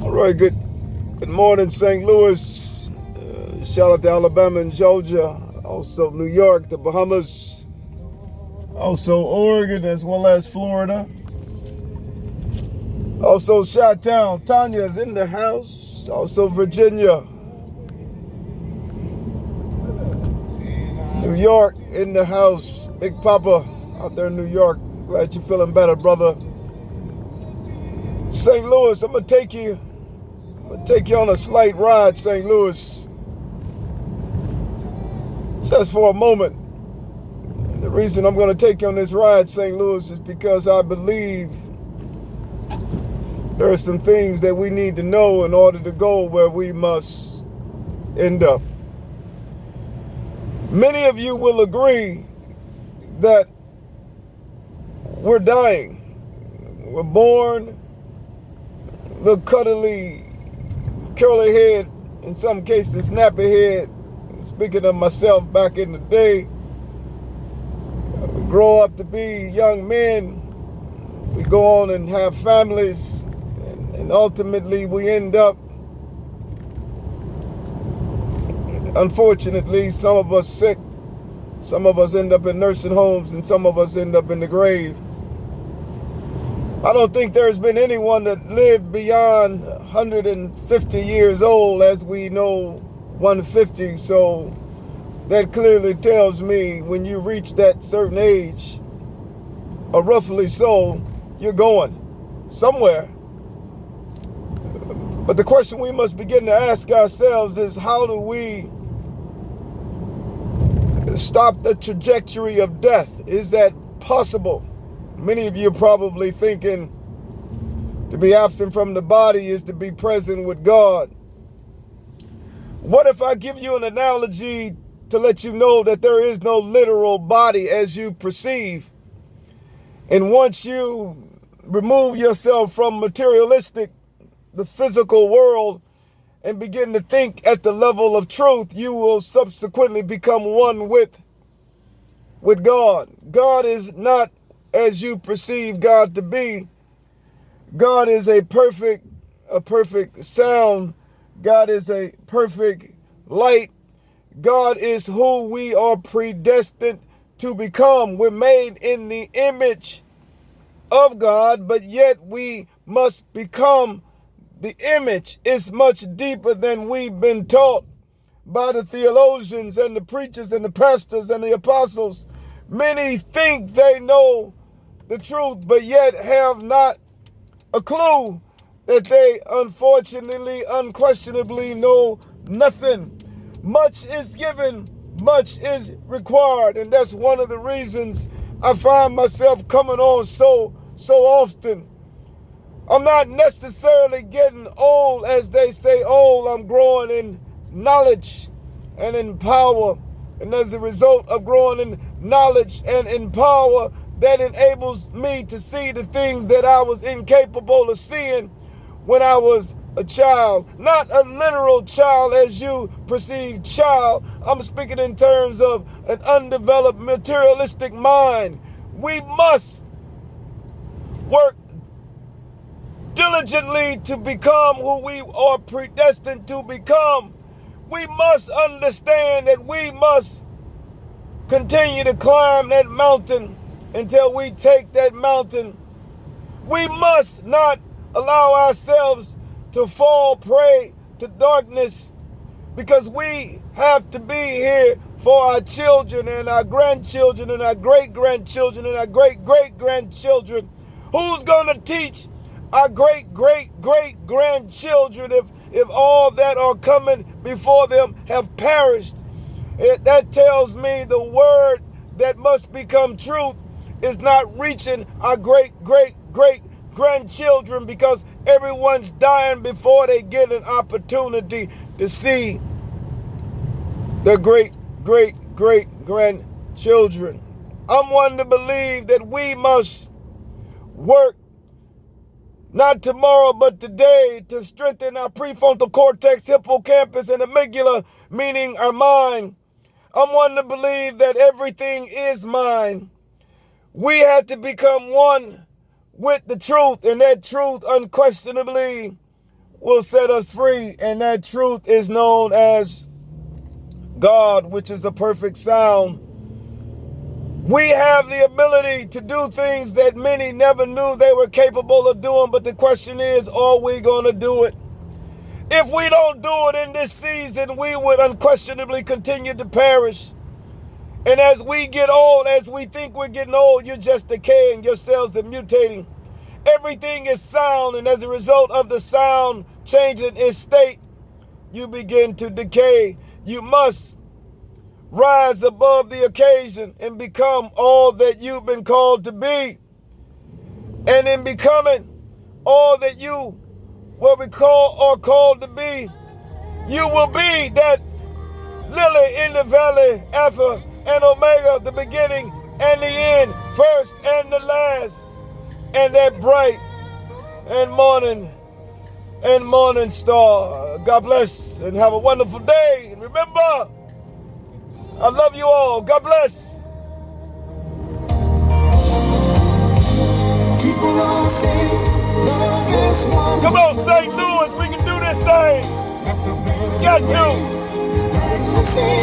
All right, good morning, St. Louis. Shout out to Alabama and Georgia, also New York, the Bahamas, also Oregon, as well as Florida. Also Chi-Town, Tanya's in the house. Also Virginia, New York in the house. Big Papa out there in New York. Glad you're feeling better, brother. St. Louis, I'm gonna take you on a slight ride, St. Louis, just for a moment. And the reason I'm going to take you on this ride, St. Louis, is because I believe there are some things that we need to know in order to go where we must end up. Many of you will agree that we're dying. We're born, little cuddly, curly head, in some cases snappy head. Speaking of myself back in the day, we grow up to be young men, we go on and have families, and ultimately we end up, unfortunately, some of us sick, some of us end up in nursing homes, and some of us end up in the grave. I don't think there's been anyone that lived beyond 150 years old, as we know 150. So that clearly tells me when you reach that certain age, or roughly so, you're going somewhere. But the question we must begin to ask ourselves is, how do we stop the trajectory of death? Is that possible? Many of you are probably thinking to be absent from the body is to be present with God. What if I give you an analogy to let you know that there is no literal body as you perceive? And once you remove yourself from materialistic, the physical world, and begin to think at the level of truth, you will subsequently become one with God. God is not as you perceive God to be. God is a perfect sound. God is a perfect light. God is who we are predestined to become. We're made in the image of God, but yet we must become the image. It's much deeper than we've been taught by the theologians and the preachers and the pastors and the apostles. Many think they know the truth, but yet have not a clue that they unquestionably know nothing. Much is given, much is required, and that's one of the reasons I find myself coming on so often. I'm not necessarily getting old, as they say old. I'm growing in knowledge and in power, and as a result of growing in knowledge and in power, that enables me to see the things that I was incapable of seeing when I was a child. Not a literal child as you perceive child. I'm speaking in terms of an undeveloped materialistic mind. We must work diligently to become who we are predestined to become. We must understand that we must continue to climb that mountain until we take that mountain. We must not allow ourselves to fall prey to darkness, because we have to be here for our children and our grandchildren and our great-grandchildren and our great-great-grandchildren. Who's going to teach our great-great-great-grandchildren if all that are coming before them have perished? That tells me the word that must become truth is not reaching our great-great-great-grandchildren, because everyone's dying before they get an opportunity to see their great-great-great-grandchildren. I'm one to believe that we must work not tomorrow but today to strengthen our prefrontal cortex, hippocampus, and amygdala, meaning our mind. I'm one to believe that everything is mine. We had to become one with the truth, and that truth unquestionably will set us free, and that truth is known as God, which is a perfect sound. We have the ability to do things that many never knew they were capable of doing, but the question is, are we going to do it? If we don't do it in this season, we would unquestionably continue to perish. And as we get old, as we think we're getting old, you're just decaying, your cells are mutating. Everything is sound, and as a result of the sound changing its state, you begin to decay. You must rise above the occasion and become all that you've been called to be. And in becoming all that you are called to be, you will be that lily in the valley, Alpha and Omega, the beginning and the end, first and the last, and that bright and morning star. God bless and have a wonderful day. And remember, I love you all. God bless. People all say love is one. Come on, St. Louis, we can do this thing. Got to.